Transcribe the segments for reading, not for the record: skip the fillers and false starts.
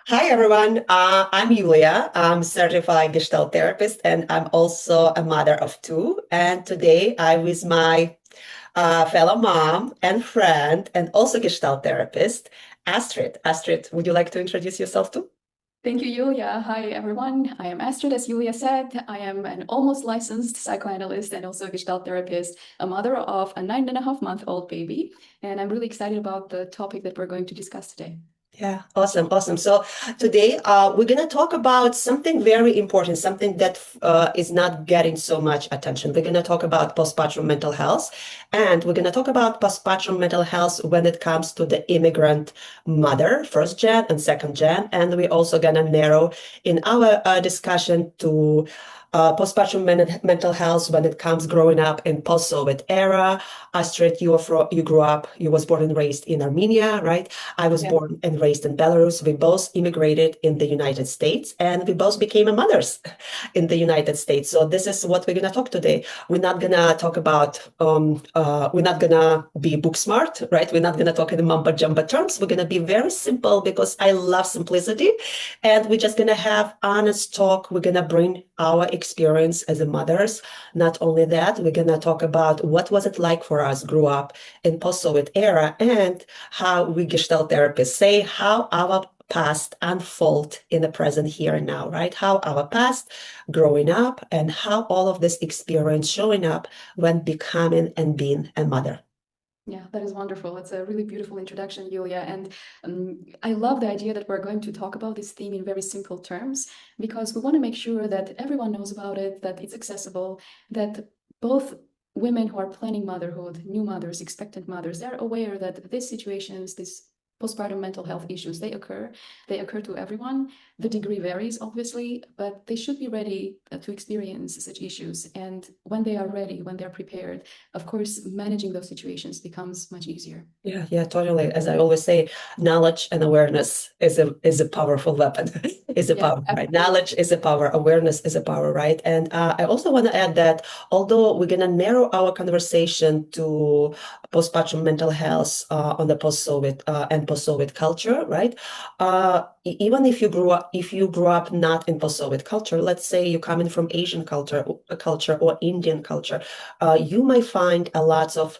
Hi everyone, I'm Yuliya. I'm certified Gestalt therapist and I'm also a mother of two. And today I'm with my fellow mom and friend and also Gestalt therapist, Astrid. Astrid, would you like to introduce yourself too? Thank you, Yulia. Hi, everyone. I am Astrid, as Yulia said. I am an almost licensed psychoanalyst and also a Gestalt therapist, a mother of a 9.5-month-old baby. And I'm really excited about the topic that we're going to discuss today. Yeah, awesome, awesome. So today we're going to talk about something very important, something that is not getting so much attention. We're going to talk about postpartum mental health, and we're going to talk about postpartum mental health when it comes to the immigrant mother, first gen and second gen. And we're also going to narrow in our discussion to postpartum mental health when it comes growing up in post-Soviet era. Astrid, you grew up, you was born and raised in Armenia, right? I was Yeah. born and raised in Belarus. We both immigrated in the United States and we both became mothers in the United States. So this is what we're going to talk today. We're not going to talk about, we're not going to be book smart, right? We're not going to talk in mumbo jumbo terms. We're going to be very simple because I love simplicity. And we're just going to have honest talk. We're going to bring our experience as a mothers. Not only that, we're going to talk about what was it like for us grew up in post-Soviet era and how we Gestalt therapists say how our past unfold in the present here and now, right? How our past growing up and how all of this experience showing up when becoming and being a mother. Yeah, that is wonderful. It's a really beautiful introduction, Yulia. And I love the idea that we're going to talk about this theme in very simple terms because we want to make sure that everyone knows about it, that it's accessible, that both women who are planning motherhood, new mothers, expectant mothers, they're aware that these situations, these postpartum mental health issues, they occur. They occur to everyone. The degree varies, obviously, but they should be ready to experience such issues. And when they are ready, when they're prepared, of course, managing those situations becomes much easier. Yeah, yeah, totally. As I always say, knowledge and awareness is a powerful weapon. Is a Yeah, power, right? absolutely. Knowledge is a power. Awareness is a power, right? And I also want to add that although we're gonna narrow our conversation to postpartum mental health on the post-Soviet and post-Soviet culture, right? Even if you grew up not in post-Soviet culture, let's say you're coming from Asian culture or Indian culture, you might find a lot of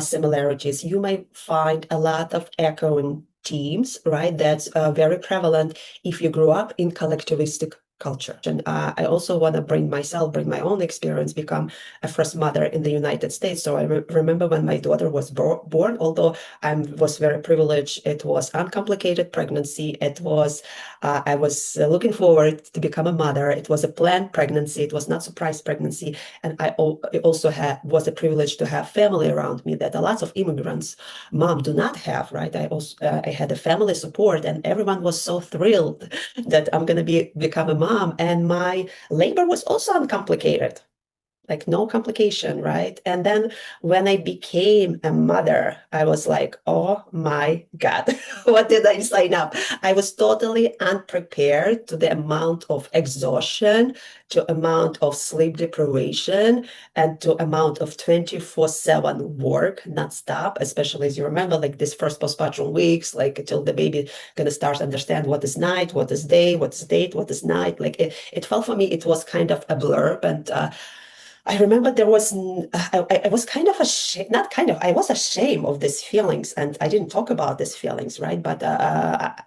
similarities. You may find a lot of echoing themes, right? That's very prevalent if you grew up in collectivistic culture. And I also want to bring my own experience, become a first mother in the United States. So I remember when my daughter was born, although I was very privileged, it was uncomplicated pregnancy. I was looking forward to become a mother. It was a planned pregnancy. It was not surprise pregnancy. And I also was a privilege to have family around me that a lot of immigrants mom do not have, right? I had a family support and everyone was so thrilled that I'm going to become a mom. And my labor was also uncomplicated, like no complication, right? And then when I became a mother, I was like, oh my God, what did I sign up? I was totally unprepared to the amount of exhaustion, to amount of sleep deprivation, and to amount of 24/7 work nonstop, especially as you remember, like this first postpartum weeks, like until the baby gonna start to understand what is night, what is day, what is date, what is night. Like it felt for me, it was kind of a blurb. And I remember there was, I was kind of ashamed, not kind of, I was ashamed of these feelings and I didn't talk about these feelings, right? But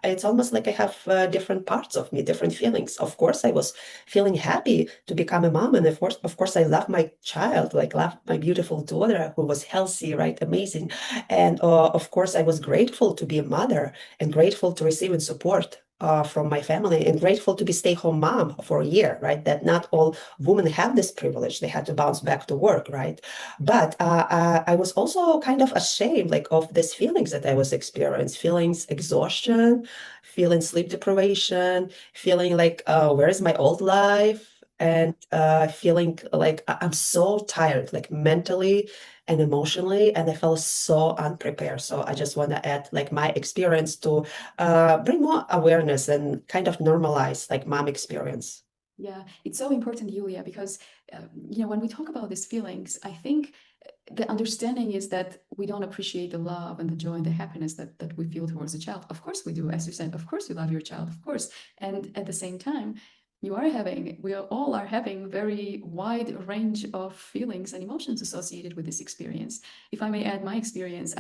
it's almost like I have different parts of me, different feelings. Of course, I was feeling happy to become a mom. And of course, I love my child, like love my beautiful daughter who was healthy, right? Amazing. And of course, I was grateful to be a mother and grateful to receive and support from my family and grateful to be stay-home mom for a year, right? That not all women have this privilege. They had to bounce back to work, right? But I was also kind of ashamed, like, of these feelings that I was experiencing, feelings exhaustion, feeling sleep deprivation, feeling like, where's my old life? And feeling like I'm so tired, like mentally and emotionally, and I felt so unprepared. So I just want to add like my experience to bring more awareness and kind of normalize like mom experience. Yeah, it's so important, Yulia, because when we talk about these feelings, I think the understanding is that we don't appreciate the love and the joy and the happiness that we feel towards a child. Of course we do, as you said, of course you love your child, of course. And at the same time, we all are having very wide range of feelings and emotions associated with this experience. If I may add my experience,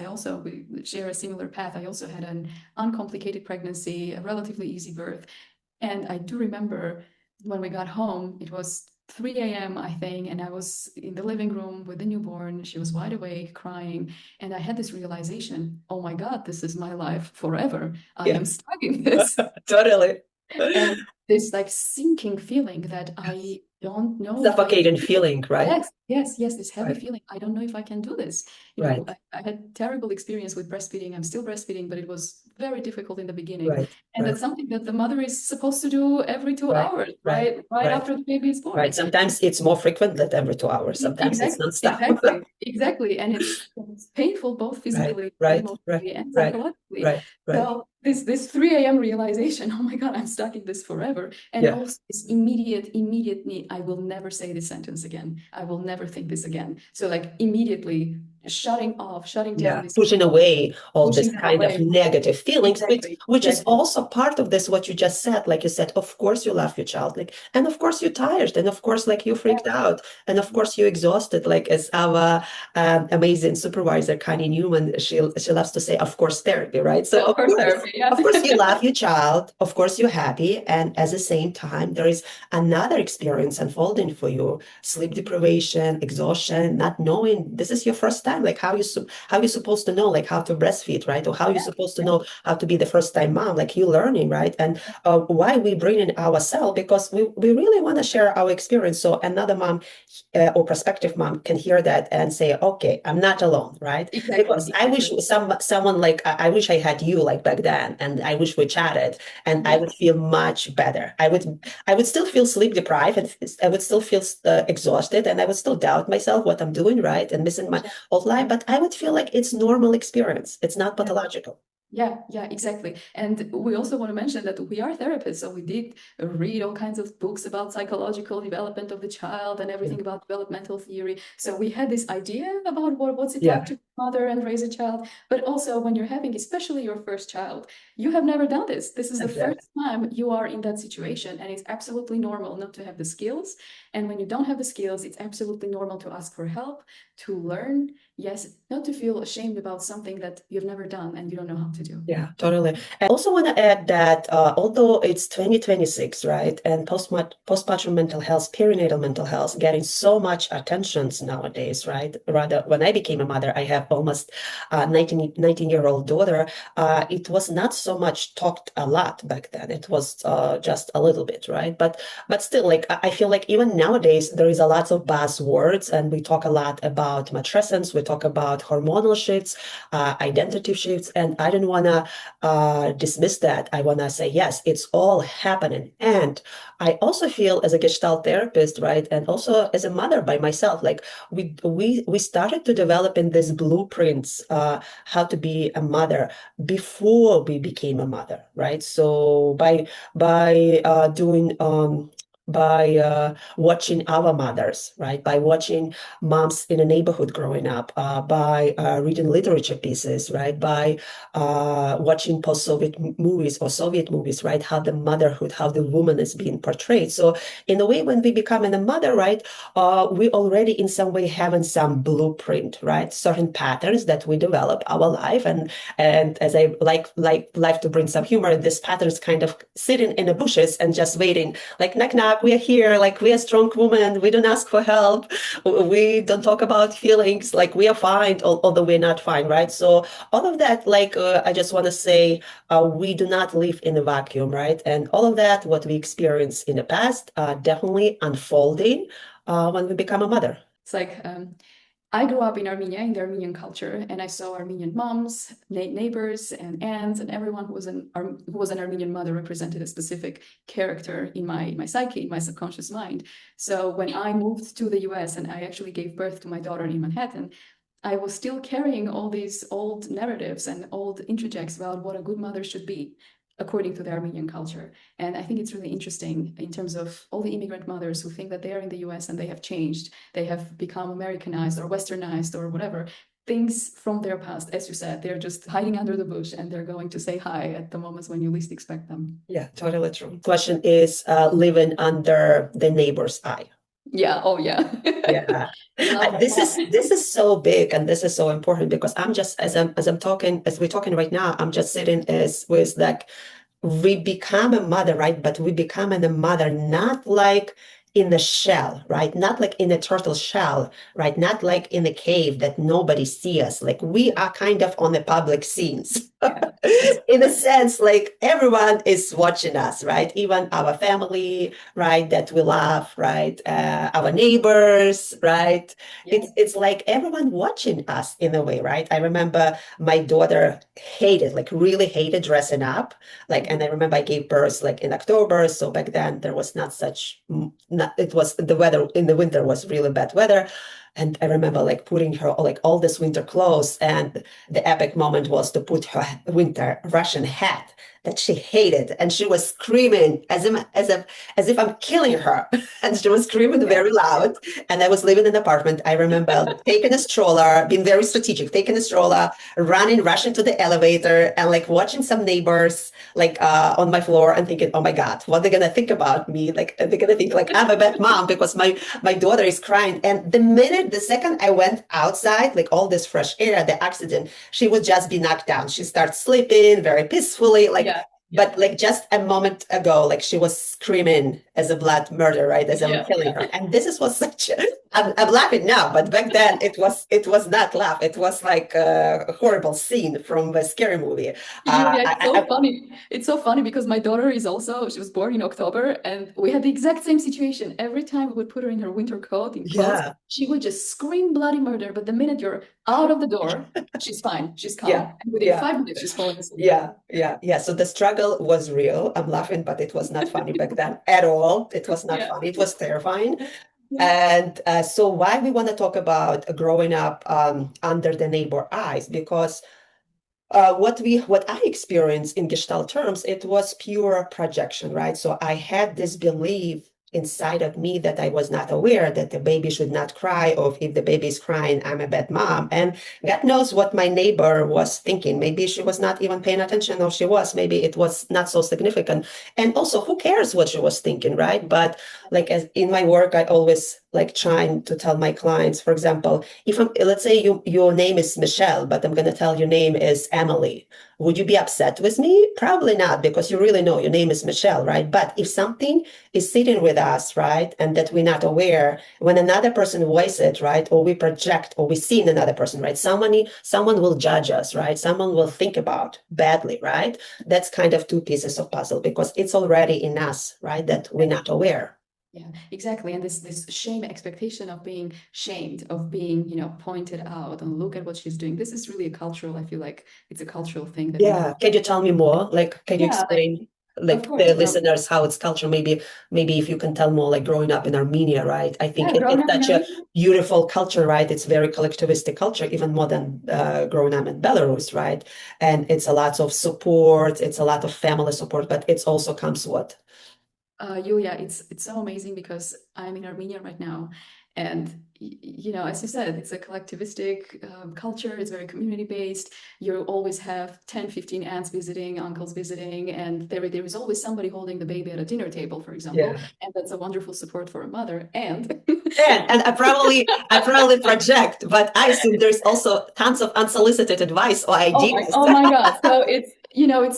we share a similar path. I also had an uncomplicated pregnancy, a relatively easy birth. And I do remember when we got home, it was 3 a.m., I think, and I was in the living room with the newborn. She was wide awake, crying. And I had this realization, oh my God, this is my life forever. I Yeah, am stuck in this. totally. And this like sinking feeling that I don't know if I can Suffocating do it. feeling, right? Yes, this heavy Right, feeling. I don't know if I can do this. right, I had terrible experience with breastfeeding. I'm still breastfeeding, but it was very difficult in the beginning. right, And right, that's something that the mother is supposed to do every two right, hours, right, right? Right right, after the baby is right. born. Sometimes it's more frequent than every 2 hours. Sometimes it's Exactly, nonstop. exactly. And it's painful both Right, physically and right, right, emotionally and right, psychologically. right, right. So this 3 a.m. realization, oh my God, I'm stuck in this forever. And Yeah. also this immediate need. I will never say this sentence again. I will never think this again. So like immediately shutting off, shutting down Yeah, this, pushing away all this pushing them kind of away. negative feelings, Exactly, which is exactly. also part of this, what you just said. Like you said, of course you love your child, like, and of course you're tired, and of course, like you freaked out, and of course you're exhausted. Like as our amazing supervisor, Connie Newman, she loves to say, of course, therapy, right? So Of course, therapy, yes. of course you love your child, of course you're happy, and at the same time, there is another experience unfolding for you: sleep deprivation, exhaustion, not knowing this is your first time, like how you're supposed to know like how to breastfeed, right? Or how you're Yeah, supposed to yeah, know how to be the first time mom, like you learning, right? And why we bring in ourselves, because we really want to share our experience so another mom or prospective mom can hear that and say, okay, I'm not alone, right? Because I wish exactly. someone like I wish I had you like back then, and I wish we chatted, and I Yeah, would feel much better. I would still feel sleep deprived, and I would still feel exhausted, and I would still doubt myself what I'm doing right and missing my yeah, old life. But I would feel like it's normal experience. It's not yeah. pathological. Yeah, exactly. And we also want to mention that we are therapists, so we did read all kinds of books about psychological development of the child and Yeah. everything about developmental theory. So we had this idea about what's it like Yeah, to be a mother and raise a child. But also when you're having, especially your first child, you have never done this. This is the exactly. first time you are in that situation, and it's absolutely normal not to have the skills. And when you don't have the skills, it's absolutely normal to ask for help, to learn. Yes, not to feel ashamed about something that you've never done and you don't know how to do. Yeah, totally. I also want to add that although it's 2026, right, and postpartum mental health, perinatal mental health getting so much attention nowadays, right? Rather, when I became a mother, I have almost 19-year-old daughter. It was not so much talked a lot back then. It was just a little bit, right? But still, like I feel like even nowadays there is a lot of buzzwords, and we talk a lot about matrescence, we talk about hormonal shifts, identity shifts, and I don't want to dismiss that. I want to say, yes, it's all happening. And I also feel as a Gestalt therapist, right, and also as a mother by myself, like we started to develop in these blueprints how to be a mother before we became a mother, right? So by doing by watching our mothers, right? By watching moms in a neighborhood growing up, by reading literature pieces, right? By watching post-Soviet movies or Soviet movies, right? How the motherhood, how the woman is being portrayed. So in a way, when we become a mother, right, we already in some way having some blueprint, right? Certain patterns that we develop our life, and as I like to bring some humor, this patterns kind of sitting in the bushes and just waiting, like knock knock, we are here, like we are strong women, we don't ask for help, we don't talk about feelings, like we are fine, although we're not fine, right? So all of that, like I just want to say, we do not live in a vacuum, right? And all of that, what we experienced in the past, definitely unfolding when we become a mother. It's like I grew up in Armenia, in the Armenian culture, and I saw Armenian moms, neighbors, and aunts, and everyone who was an Armenian mother represented a specific character in my psyche, in my subconscious mind. So when I moved to the US and I actually gave birth to my daughter in Manhattan, I was still carrying all these old narratives and old interjects about what a good mother should be. according to the Armenian culture. And I think it's really interesting in terms of all the immigrant mothers who think that they are in the US and they have changed, they have become Americanized or Westernized or whatever. Things from their past, as you said, they're just hiding under the bush and they're going to say hi at the moments when you least expect them. Yeah, totally true. Question is living under the neighbor's eye. Yeah. Oh, yeah. Yeah. Love This that. is so big and this is so important because I'm just as I'm talking as we're talking right now, I'm just sitting as with like we become a mother, right? But we become a mother not like in the shell, right? Not like in a turtle shell, right? Not like in a cave that nobody sees us. Like we are kind of on the public scenes. Yeah. In a sense, like everyone is watching us, right? Even our family, right? That we love, right? Our neighbors, right? Yeah. It's like everyone watching us in a way, right? I remember my daughter hated, like really hated dressing up. Like, and I remember I gave birth like in October. So back then there was not such, not, it was the weather in the winter was really bad weather. And I remember like putting her like all this winter clothes. And the epic moment was to put her winter Russian hat that she hated. And she was screaming as if I'm killing her. And she was screaming very loud. And I was living in an apartment. I remember taking a stroller, being very strategic, taking a stroller, running, rushing to the elevator and like watching some neighbors like on my floor and thinking, oh my God, what are they gonna think about me? Like they're gonna think like I'm a bad mom because my daughter is crying. And the second I went outside, like all this fresh air, the oxygen, she would just be knocked down. She starts sleeping very peacefully, like Yeah. but like just a moment ago, like she was screaming as a blood murder, right? As I'm killing her. And this is was such I'm laughing now, but back then it was not laugh. It was like a horrible scene from a scary movie. Yulia, it's so funny. It's so funny because my daughter is also, she was born in October and we had the exact same situation. Every time we would put her in her winter coat, in clothes, Yeah, she would just scream bloody murder. But the minute you're out of the door, she's fine. She's calm. yeah, And within yeah. 5 minutes, she's falling asleep. Yeah. So the struggle was real. I'm laughing, but it was not funny back then at all. It was not Yeah. funny. It was terrifying. Yeah. And so why we want to talk about growing up under the neighbor eyes? Because what I experienced in Gestalt terms, it was pure projection, right? So I had this belief inside of me that I was not aware that the baby should not cry, or if the baby is crying, I'm a bad mom. And God knows what my neighbor was thinking. Maybe she was not even paying attention, or she was. Maybe it was not so significant. And also, who cares what she was thinking, right? But like as in my work, I always like trying to tell my clients, for example, if let's say your name is Michelle, but I'm going to tell your name is Emily. Would you be upset with me? Probably not, because you really know your name is Michelle, right? But if something is sitting with us, right, and that we're not aware, when another person voices it, right, or we project, or we see in another person, right, someone will judge us, right? Someone will think about badly, right? That's kind of two pieces of puzzle because it's already in us, right, that we're not aware. Yeah, exactly. And this shame expectation of being shamed, of being, pointed out and look at what she's doing. This is really a cultural, I feel like it's a cultural thing that we have. Yeah. Can you tell me more? Like, can you Yeah, like, explain of like course. the listeners how it's culture? Maybe if you can tell more, like growing up in Armenia, right? I think Yeah, growing it's up in such a Armenia. beautiful culture, right? It's very collectivistic culture, even more than growing up in Belarus, right? And it's a lot of support, it's a lot of family support, but it's also comes what? Yulia, it's so amazing because I'm in Armenia right now, and as you said, it's a collectivistic culture. It's very community based. You always have 10, 15 aunts visiting, uncles visiting, and there is always somebody holding the baby at a dinner table, for example, Yeah. and that's a wonderful support for a mother. And And I probably project, but I assume there's also tons of unsolicited advice or ideas. Oh my God. So it's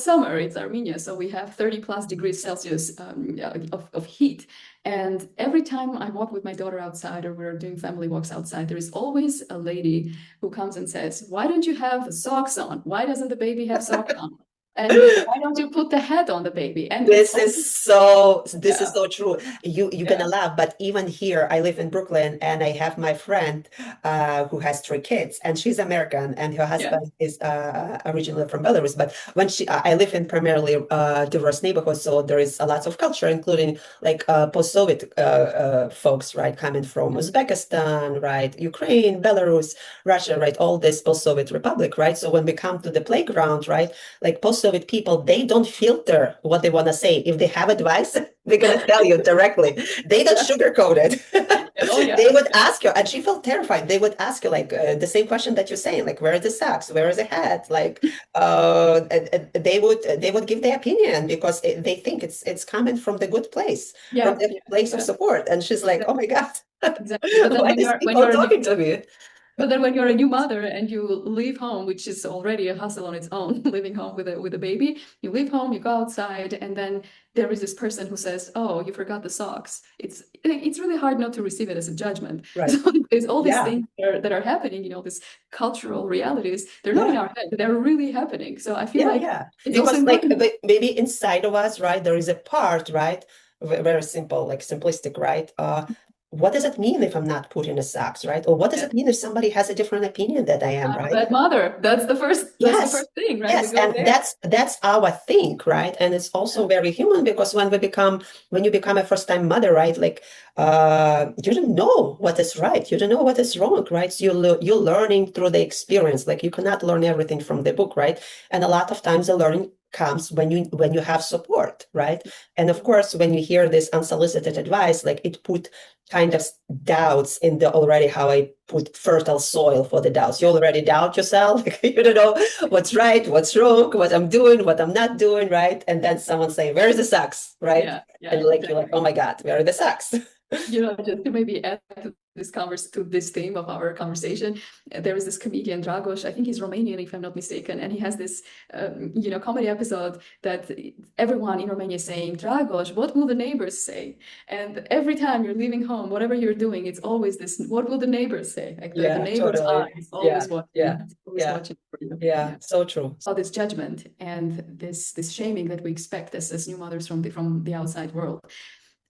summer, it's Armenia. So we have 30 plus degrees Celsius of heat. And every time I walk with my daughter outside or we're doing family walks outside, there is always a lady who comes and says, why don't you have socks on? Why doesn't the baby have socks on? And why don't you put the hat on the baby? And it's always, This is yeah, so true. You're yeah, gonna laugh, but even here, I live in Brooklyn, and I have my friend who has three kids, and she's American, and her yeah, husband is originally from Belarus. But when I live in primarily diverse neighborhoods, so there is a lot of culture, including like post-Soviet folks, right, coming from yeah, Uzbekistan, right, Ukraine, Belarus, Russia, right, all this post-Soviet republic, right. So when we come to the playground, right, like post post-Soviet people, they don't filter what they want to say. If they have advice, they're going to tell you directly. They don't sugarcoat it. Oh yeah. They would ask you, and she felt terrified. They would ask you like the same question that you're saying, like, where is the socks? Where is the hat? Like, and they would give their opinion because they think it's coming from the good place, from Yeah, the place of support. And she's like, oh my God, exactly. But then why these when people you're a talking to me? But then when you're a new mother and you leave home, which is already a hustle on its own, living home with a baby, you leave home, you go outside, and then there is this person who says, "Oh, you forgot the socks." It's really hard not to receive it as a judgment. Right. So there's all these Yeah. things that are happening, these cultural realities. They're not in our head, they're really happening. So I feel like it's also Because like important. maybe inside of us, right, there is a part, right, very simple, like simplistic, right? What does it mean if I'm not put in a socks, right? Or what does it mean if somebody has a different opinion that I am, I'm a right? bad mother. That's the first Yes, thing, right? We yes, go and there. that's our thing, right? And it's also very human because when you become a first-time mother, right? Like you don't know what is right, you don't know what is wrong, right? So you're learning through the experience. Like you cannot learn everything from the book, right? And a lot of times the learning comes when you have support, right? And of course, when you hear this unsolicited advice, like it put kind of doubts in the already how I put fertile soil for the doubts. You already doubt yourself. You don't know what's right, what's wrong, what I'm doing, what I'm not doing, right? And then someone say, "Where's the socks?" Right? And Exactly. you're like, "Oh my God, where are the socks?" Just to maybe add to this theme of our conversation, there is this comedian Dragos. I think he's Romanian, if I'm not mistaken, and he has this, comedy episode that everyone in Romania is saying, "Dragos, what will the neighbors say?" And every time you're leaving home, whatever you're doing, it's always this: "What will the neighbors say?" Like the neighbor's eye is always watching, watching for you. Yeah, so true. All this judgment and this shaming that we expect as new mothers from the outside world.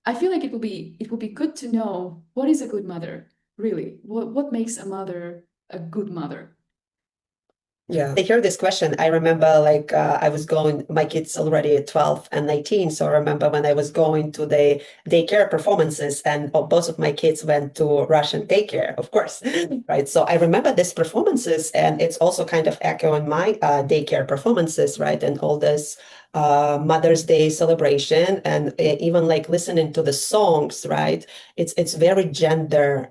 I feel like it will be good to know what is a good mother, really. What makes a mother a good mother? Yeah. I hear this question. I remember like I was going, my kids already at 12 and 19. So I remember when I was going to the daycare performances and both of my kids went to Russian daycare, of course, right? So I remember these performances and it's also kind of echoing my daycare performances, right? And all this Mother's Day celebration and even like listening to the songs, right? It's very gender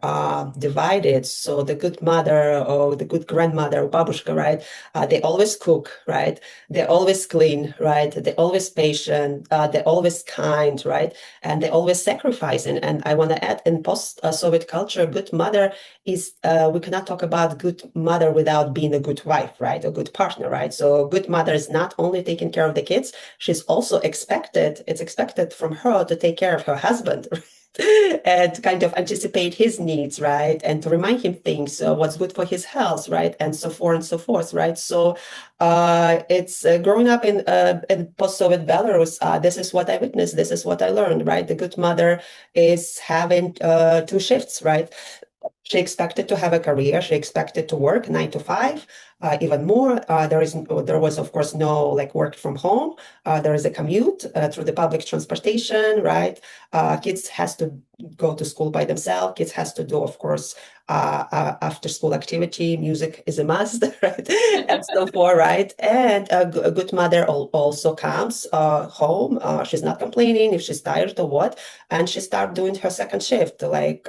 divided. So the good mother or the good grandmother, babushka, right? They always cook, right? They're always clean, right? They're always patient. They're always kind, right? And they're always sacrificing. And I want to add, in post-Soviet culture, good mother is, we cannot talk about good mother without being a good wife, right? A good partner, right? So good mother is not only taking care of the kids, she's also it's expected from her to take care of her husband, and kind of anticipate his needs, right? And to remind him things, what's good for his health, right? And so forth and so forth, right? So it's growing up in post-Soviet Belarus, this is what I witnessed, this is what I learned, right? The good mother is having two shifts, right? She expected to have a career. She expected to work 9 to 5, even more. There was, of course, no like work from home. There is a commute through the public transportation, right? Kids has to go to school by themselves. Kids has to do, of course, after school activity. Music is a must, right? And so forth, right? And a good mother also comes home. She's not complaining if she's tired or what, and she start doing her second shift, like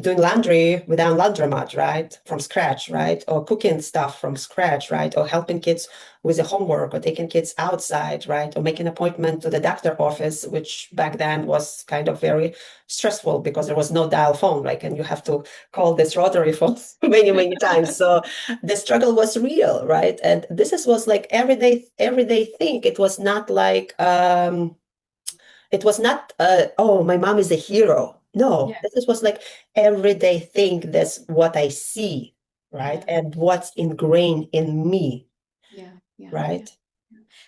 doing laundry without laundromat, right? From scratch, right? Or cooking stuff from scratch, right? Or helping kids with the homework or taking kids outside, right? Or making an appointment to the doctor office, which back then was kind of very stressful because there was no dial phone, like, and you have to call this rotary phone many, many times. So the struggle was real, right? And was like everyday thing. It was not like, it was not, oh, my mom is a hero. No, this was like everyday thing. That's what I see, right? And what's ingrained in me, right?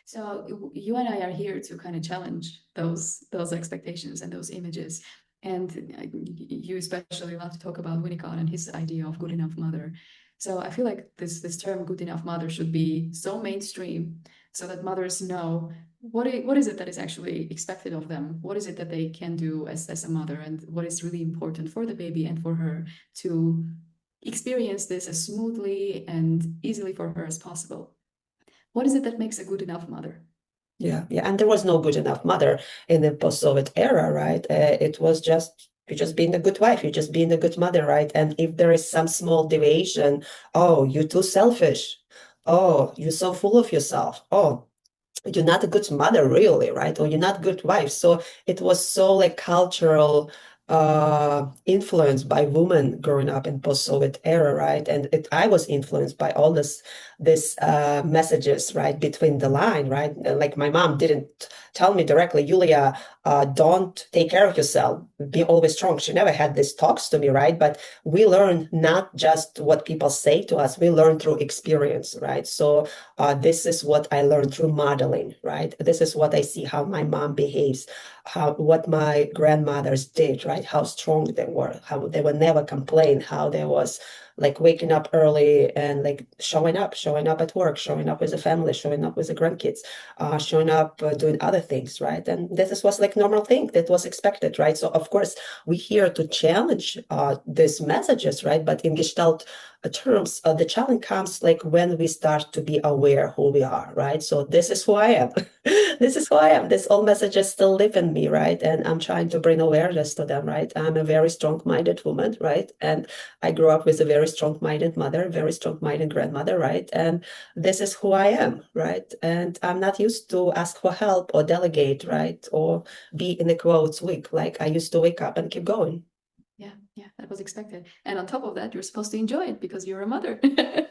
So you and I are here to kind of challenge those expectations and those images. And you especially love to talk about Winnicott and his idea of good enough mother. So I feel like this term good enough mother should be so mainstream so that mothers know what is it that is actually expected of them? What is it that they can do as a mother, and what is really important for the baby and for her to experience this as smoothly and easily for her as possible. What is it that makes a good enough mother? Yeah, yeah. And there was no good enough mother in the post-Soviet era, right? It was just you're just being a good wife, you're just being a good mother, right? And if there is some small deviation, oh, you're too selfish. Oh, you're so full of yourself. Oh, you're not a good mother, really, right? Or you're not a good wife. So it was so like cultural influenced by women growing up in post-Soviet era, right? And I was influenced by all this messages, right, between the line, right? Like my mom didn't tell me directly, Yuliya, don't take care of yourself, be always strong. She never had these talks to me, right? But we learn not just what people say to us, we learn through experience, right? So this is what I learned through modeling, right? This is what I see how my mom behaves, what my grandmothers did, right? How strong they were, how they would never complain, how there was like waking up early and like showing up at work, showing up with the family, showing up with the grandkids, showing up doing other things, right? And this was like normal thing that was expected, right? So of course we're here to challenge these messages, right? But in Gestalt terms, the challenge comes like when we start to be aware who we are, right? So this is who I am. This is who I am. This old messages still live in me, right? And I'm trying to bring awareness to them, right? I'm a very strong-minded woman, right? And I grew up with a very strong-minded mother, very strong-minded grandmother, right? And this is who I am, right? And I'm not used to ask for help or delegate, right? Or be in the quotes weak. Like I used to wake up and keep going. Yeah, that was expected. And on top of that, you're supposed to enjoy it because you're a mother.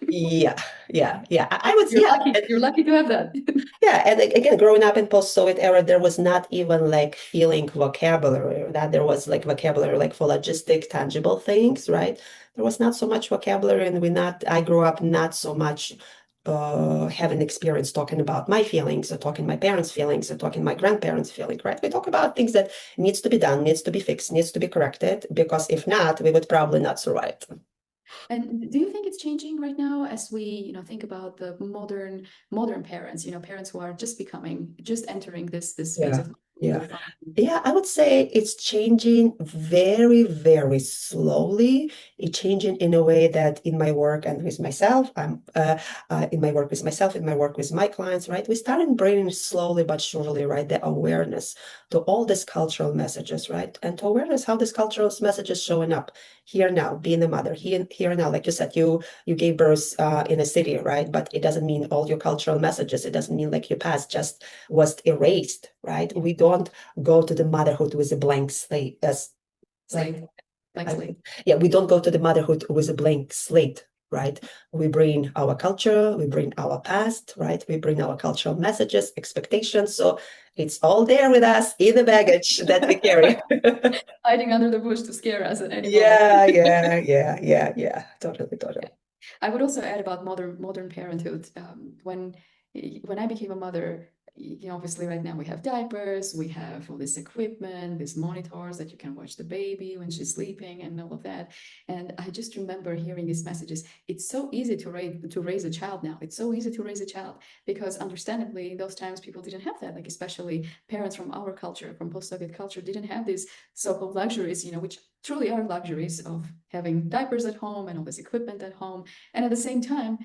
Yeah, yeah. I would, You're yeah. lucky. You're lucky to have that. Yeah, and again, growing up in post-Soviet era, there was not even like feeling vocabulary, that there was like vocabulary like for logistic, tangible things, right? There was not so much vocabulary, and I grew up not so much having experience talking about my feelings or talking my parents' feelings or talking my grandparents' feelings, right? We talk about things that needs to be done, needs to be fixed, needs to be corrected, because if not, we would probably not survive. And do you think it's changing right now as we, think about the modern parents, parents who are just entering this phase Yeah, of yeah. motherhood? Yeah, I would say it's changing very, very slowly. It's changing in a way that in my work and with myself, in my work with myself, in my work with my clients, right? We started bringing slowly but surely, right, the awareness to all these cultural messages, right? And to awareness how these cultural messages showing up here now, being a mother, here now, like you said, you gave birth in a city, right? But it doesn't mean all your cultural messages. It doesn't mean like your past just was erased, right? We don't go to the motherhood with a blank slate. Slate, blank slate. Yeah, we don't go to the motherhood with a blank slate, right? We bring our culture, we bring our past, right? We bring our cultural messages, expectations. So it's all there with us in the baggage that we carry. Hiding under the bush to scare us at any moment. Yeah. Totally. Yeah. I would also add about modern parenthood. When I became a mother, obviously right now we have diapers, we have all this equipment, these monitors that you can watch the baby when she's sleeping and all of that. And I just remember hearing these messages. It's so easy to raise a child now. It's so easy to raise a child because understandably in those times people didn't have that. Like especially parents from our culture, from post-Soviet culture, didn't have these so-called luxuries, which truly are luxuries of having diapers at home and all this equipment at home. And at the same time,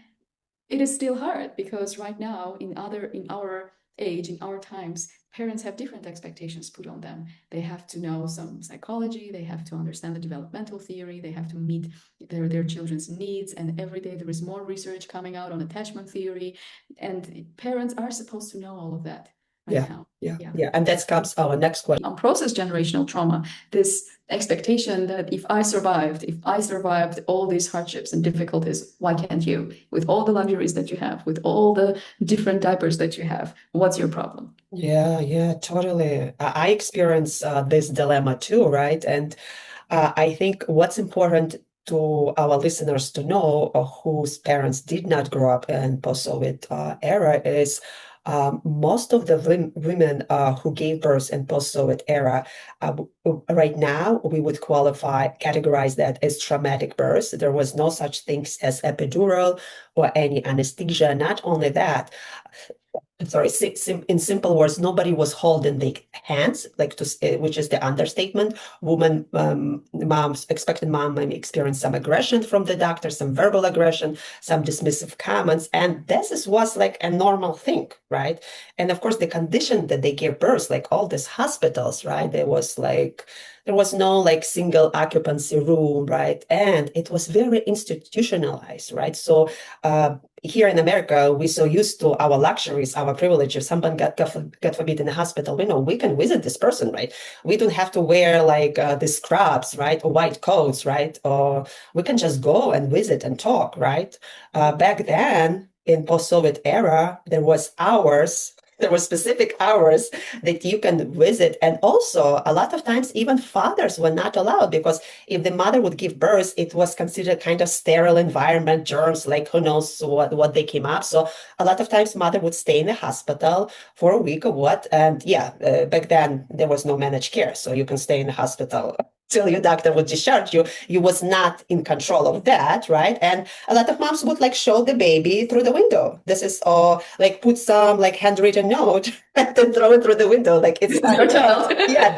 it is still hard because right now in our age, in our times, parents have different expectations put on them. They have to know some psychology, they have to understand the developmental theory, they have to meet their children's needs. And every day there is more research coming out on attachment theory. And parents are supposed to know all of that right now. Yeah. And that comes our next question. Unprocessed generational trauma, this expectation that if I survived all these hardships and difficulties, why can't you? With all the luxuries that you have, with all the different diapers that you have, what's your problem? Yeah, totally. I experience this dilemma too, right? And I think what's important to our listeners to know whose parents did not grow up in post-Soviet era is most of the women who gave birth in post-Soviet era, right now we would categorize that as traumatic birth. There was no such things as epidural or any anesthesia. Not only that, sorry, in simple words, nobody was holding the hands, like which is the understatement. Woman, moms, expected mom might experience some aggression from the doctor, some verbal aggression, some dismissive comments, and was like a normal thing, right? And of course, the condition that they gave birth, like all these hospitals, right? There was no like single occupancy room, right? And it was very institutionalized, right? So here in America, we're so used to our luxuries, our privileges. Someone got forbid in the hospital, we know we can visit this person, right? We don't have to wear like the scrubs, right? Or white coats, right? Or we can just go and visit and talk, right? Back then, in post-Soviet era, there were specific hours that you can visit. And also, a lot of times, even fathers were not allowed because if the mother would give birth, it was considered kind of sterile environment, germs, like who knows what they came up. So a lot of times mother would stay in the hospital for a week or what. And yeah, back then there was no managed care. So you can stay in the hospital till your doctor would discharge you. You was not in control of that, right? And a lot of moms would like show the baby through the window. This is all like put some like handwritten note and then throw it through the window. Like it's Your child. yeah,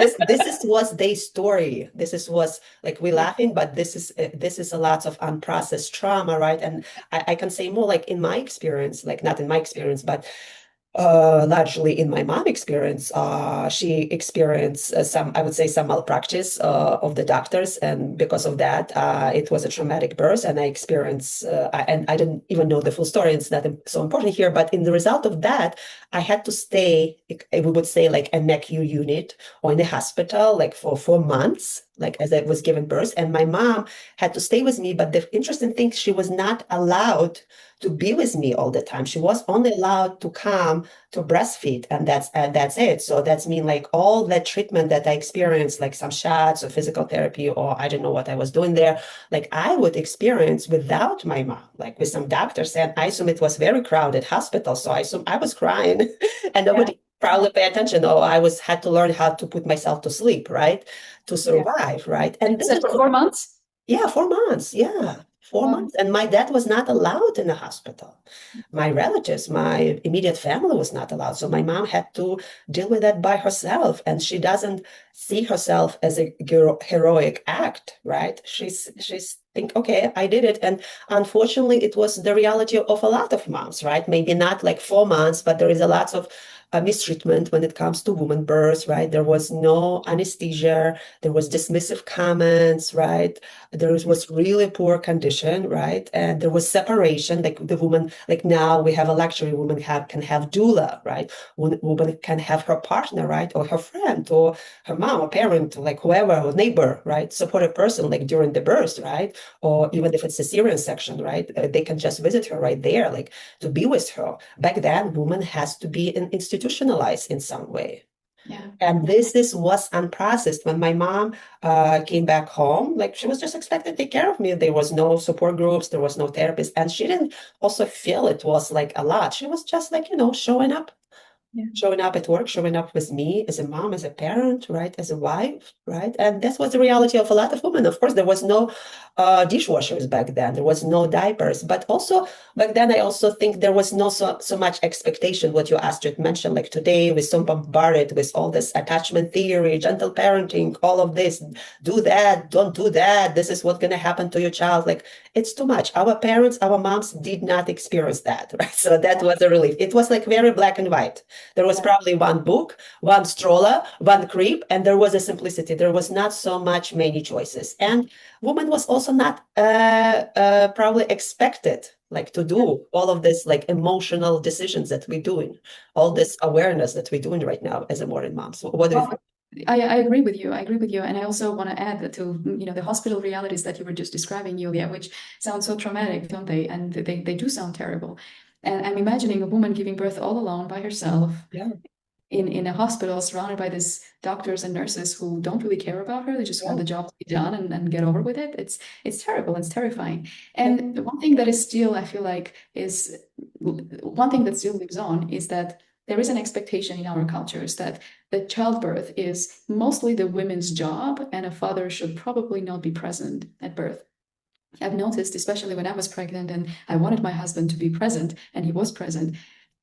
was their story. Was like we laughing, but this is a lot of unprocessed trauma, right? And I can say more like in my experience, like not in my experience, but largely in my mom experience, she experienced some, I would say, some malpractice of the doctors, and because of that, it was a traumatic birth, and I experienced, and I didn't even know the full story. It's not so important here, but in the result of that, I had to stay, we would say, like a NICU unit or in the hospital, like for 4 months, like as I was giving birth, and my mom had to stay with me. But the interesting thing, she was not allowed to be with me all the time. She was only allowed to come to breastfeed, and that's it. So that's mean like all that treatment that I experienced, like some shots or physical therapy, or I don't know what I was doing there, like I would experience without my mom, like with some doctors. And I assume it was very crowded hospital, so I assume I was crying, and nobody probably pay attention. Oh, had to learn how to put myself to sleep, right, to survive, right? And this So is for 4 months? yeah, 4 months. Yeah, four Wow. months. And my dad was not allowed in the hospital. My relatives, my immediate family was not allowed. So my mom had to deal with that by herself. And she doesn't see herself as a heroic act, right? She's think, okay, I did it. And unfortunately, it was the reality of a lot of moms, right? Maybe not like 4 months, but there is a lot of mistreatment when it comes to woman birth, right? There was no anesthesia. There was dismissive comments, right? There was really poor condition, right? And there was separation. Like the woman, like now we have a luxury. Woman can have doula, right? Woman can have her partner, right, or her friend, or her mom, or parent, like whoever, or neighbor, right, supportive person, like during the birth, right? Or even if it's a cesarean section, right? They can just visit her right there, like to be with her. Back then, woman has to be institutionalized in some way. Yeah. And this was unprocessed. When my mom came back home, like she was just expected to take care of me. There was no support groups, there was no therapist, and she didn't also feel it was like a lot. She was just like, showing up. Yeah. Showing up at work, showing up with me as a mom, as a parent, right, as a wife, right? And that was the reality of a lot of women. Of course, there was no dishwashers back then. There was no diapers. But also, back then, I also think there was no so much expectation, what you, Astrid, mentioned, like today, we're so bombarded with all this attachment theory, gentle parenting, all of this, do that, don't do that, this is what's going to happen to your child. Like, it's too much. Our parents, our moms did not experience that, right? So that was a relief. It was like very black and white. There was probably one book, one stroller, one crib, and there was a simplicity. There was not so much many choices. And woman was also not probably expected like to do all of this like emotional decisions that we're doing, all this awareness that we're doing right now as a modern mom. So what do you think? I agree with you. I agree with you. And I also want to add that to, the hospital realities that you were just describing, Yuliya, which sound so traumatic, don't they? And they do sound terrible. And I'm imagining a woman giving birth all alone by herself Yeah. in a hospital surrounded by these doctors and nurses who don't really care about her. They just want the job to be done and get over with it. It's terrible. It's terrifying. And one thing that is still, I feel like, is one thing that still lives on is that there is an expectation in our cultures that childbirth is mostly the women's job and a father should probably not be present at birth. I've noticed, especially when I was pregnant and I wanted my husband to be present and he was present,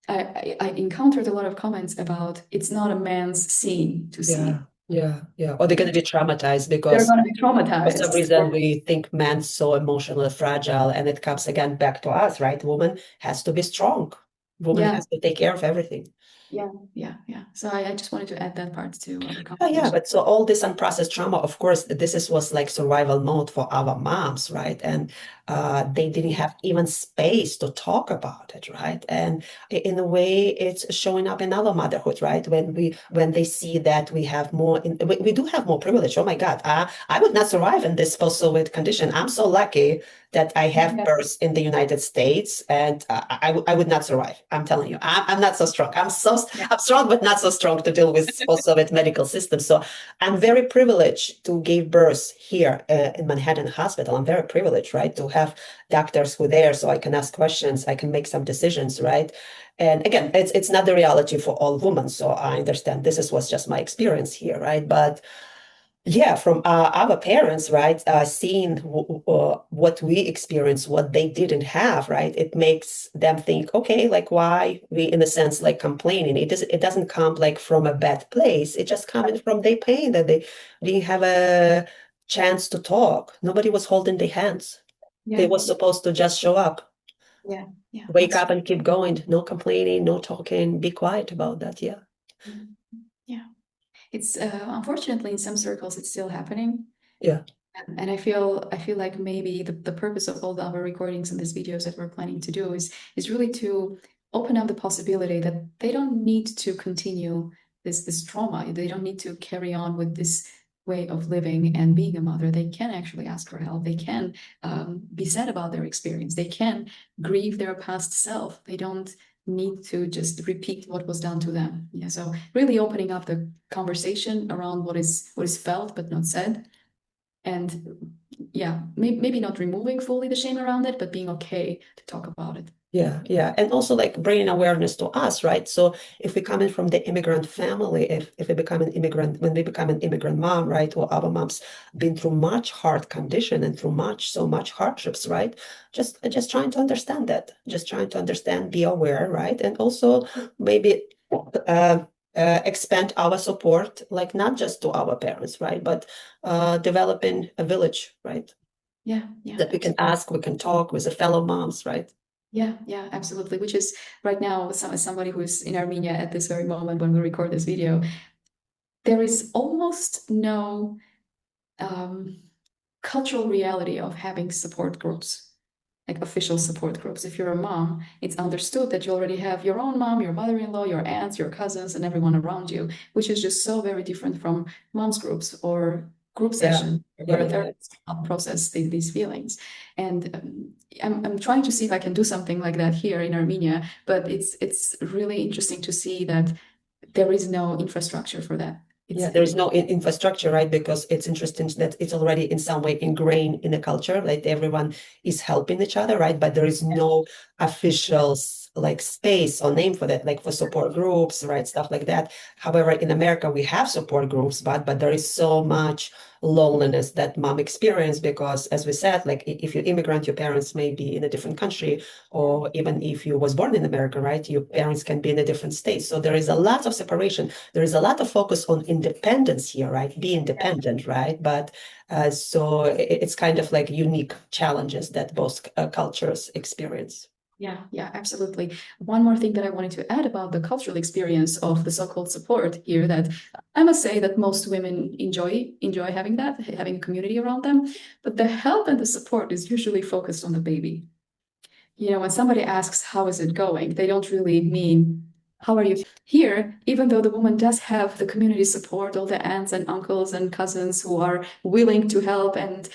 I encountered a lot of comments about it's not a man's scene to see. Yeah. Or they're going to be traumatized They're because going to be for some traumatized. reason we think man's so emotionally fragile, and it comes again back to us, right? Woman has to be strong. Woman Yeah, has to take care of everything. yeah. So I just wanted to add that part to our Oh, yeah, conversation. but so all this unprocessed trauma, of course, was like survival mode for our moms, right? And they didn't have even space to talk about it, right? And in a way, it's showing up in our motherhood, right? When they see that we have more, we do have more privilege. Oh my God, I would not survive in this post-Soviet condition. I'm so lucky that I have Yeah, birth in the United States, and I would not survive. I'm telling you, I'm not so strong. yeah, I'm strong, but not so strong to deal with post-Soviet medical system. So I'm very privileged to give birth here in Manhattan Hospital. I'm very privileged, right, to have doctors who are there, so I can ask questions, I can make some decisions, right? And again, it's not the reality for all women, so I understand was just my experience here, right? But yeah, from our parents, right? Seeing what we experienced, what they didn't have, right? It makes them think, okay, like why we, in a sense, like complaining. It doesn't come like from a bad place. It just coming from their pain that they didn't have a chance to talk. Nobody was holding their hands. They yeah, were supposed to just show up, yeah. wake That's up and keep going. No complaining, no talking. Be quiet about that. Yeah. true. Yeah. It's unfortunately in some circles it's still happening. Yeah. And I feel like maybe the purpose of all our recordings and these videos that we're planning to do is really to open up the possibility that they don't need to continue this trauma. They don't need to carry on with this way of living and being a mother. They can actually ask for help. They can be sad about their experience. They can grieve their past self. They don't need to just repeat what was done to them. Yeah. So really opening up the conversation around what is felt but not said, and yeah, maybe not removing fully the shame around it, but being okay to talk about it. Yeah. And also like bringing awareness to us, right? So if we come in from the immigrant family, if we become an immigrant, when we become an immigrant mom, right? Or our moms been through much hard condition and through so much hardships, right? Just trying to understand that, just trying to understand, be aware, right? And also maybe expand our support, like not just to our parents, right? But developing a village, right? Yeah, That we can ask, we can talk with the fellow moms, right? yeah, absolutely. Which is right now, as somebody who's in Armenia at this very moment when we record this video, there is almost no um, cultural reality of having support groups, like official support groups. If you're a mom, it's understood that you already have your own mom, your mother-in-law, your aunts, your cousins, and everyone around you, which is just so very different from moms groups or group Yeah. sessions where a therapist can help process these feelings. And I'm trying to see if I can do something like that here in Armenia, but it's really interesting to see that there is no infrastructure for that. Yeah, there is no infrastructure, right? Because it's interesting that it's already in some way ingrained in the culture, like everyone is helping each other, right? But there is no official like space or name for that, like for support groups, right? Stuff like that. However, in America, we have support groups, but there is so much loneliness that mom experience because, as we said, like if you're immigrant, your parents may be in a different country, or even if you was born in America, right? Your parents can be in a different state. So there is a lot of separation. There is a lot of focus on independence here, right? Be independent, right? But so it's kind of like unique challenges that both cultures experience. Yeah, absolutely. One more thing that I wanted to add about the cultural experience of the so-called support here, that I must say that most women enjoy having that, having a community around them, but the help and the support is usually focused on the baby. You know, when somebody asks, how is it going? They don't really mean, how are you here? Even though the woman does have the community support, all the aunts and uncles and cousins who are willing to help and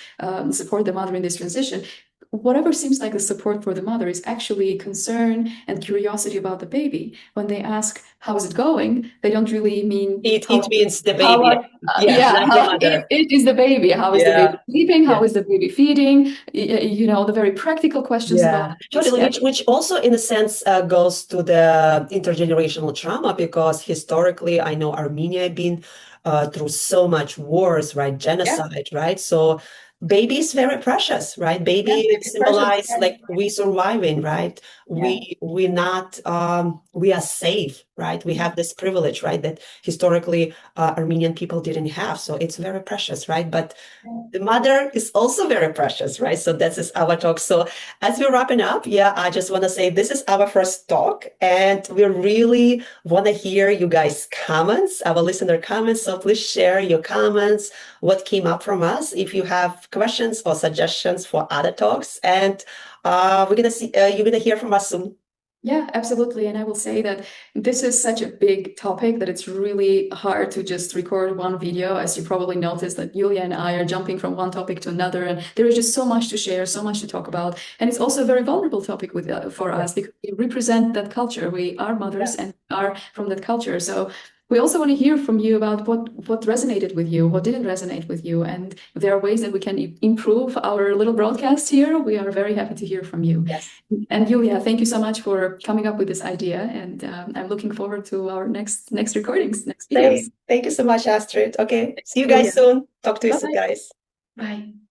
support the mother in this transition, whatever seems like the support for the mother is actually concern and curiosity about the baby. When they ask, how is it going? They don't really mean It how means the how baby. Yeah, yeah, not the how mother. it is the baby. How is the Yeah. baby sleeping? Yeah. How is the baby feeding? You know, the very practical questions about Yeah, totally. Which also, in a sense, goes to the intergenerational trauma because historically, I know Armenia had been through so much wars, right? yeah, Genocide, right? So baby is very precious, right? Baby It's precious. symbolize like we surviving, right? Yeah. We not we are safe, right? We have this privilege, right? That historically Armenian people didn't have. So it's very precious, right? But the mother is also very precious, right? So this is our talk. So as we're wrapping up, yeah, I just want to say this is our first talk, and we really want to hear you guys' comments, our listener comments. So please share your comments, what came up from us, if you have questions or suggestions for other talks, and we're gonna see you're gonna hear from us soon. Yeah, absolutely. And I will say that this is such a big topic that it's really hard to just record one video. As you probably noticed, that Yuliya and I are jumping from one topic to another, and there is just so much to share, so much to talk about. And it's also a very vulnerable topic for us because we represent that culture. We are mothers and are from that culture. So we also want to hear from you about what resonated with you, what didn't resonate with you. And if there are ways that we can improve our little broadcast here, we are very happy to hear from you. Yes. And Yuliya, thank you so much for coming up with this idea. And I'm looking forward to our next recordings, next videos. Thank you so much, Astrid. Okay, see you Yuliya. guys soon. Talk to you soon, Bye. guys. Bye.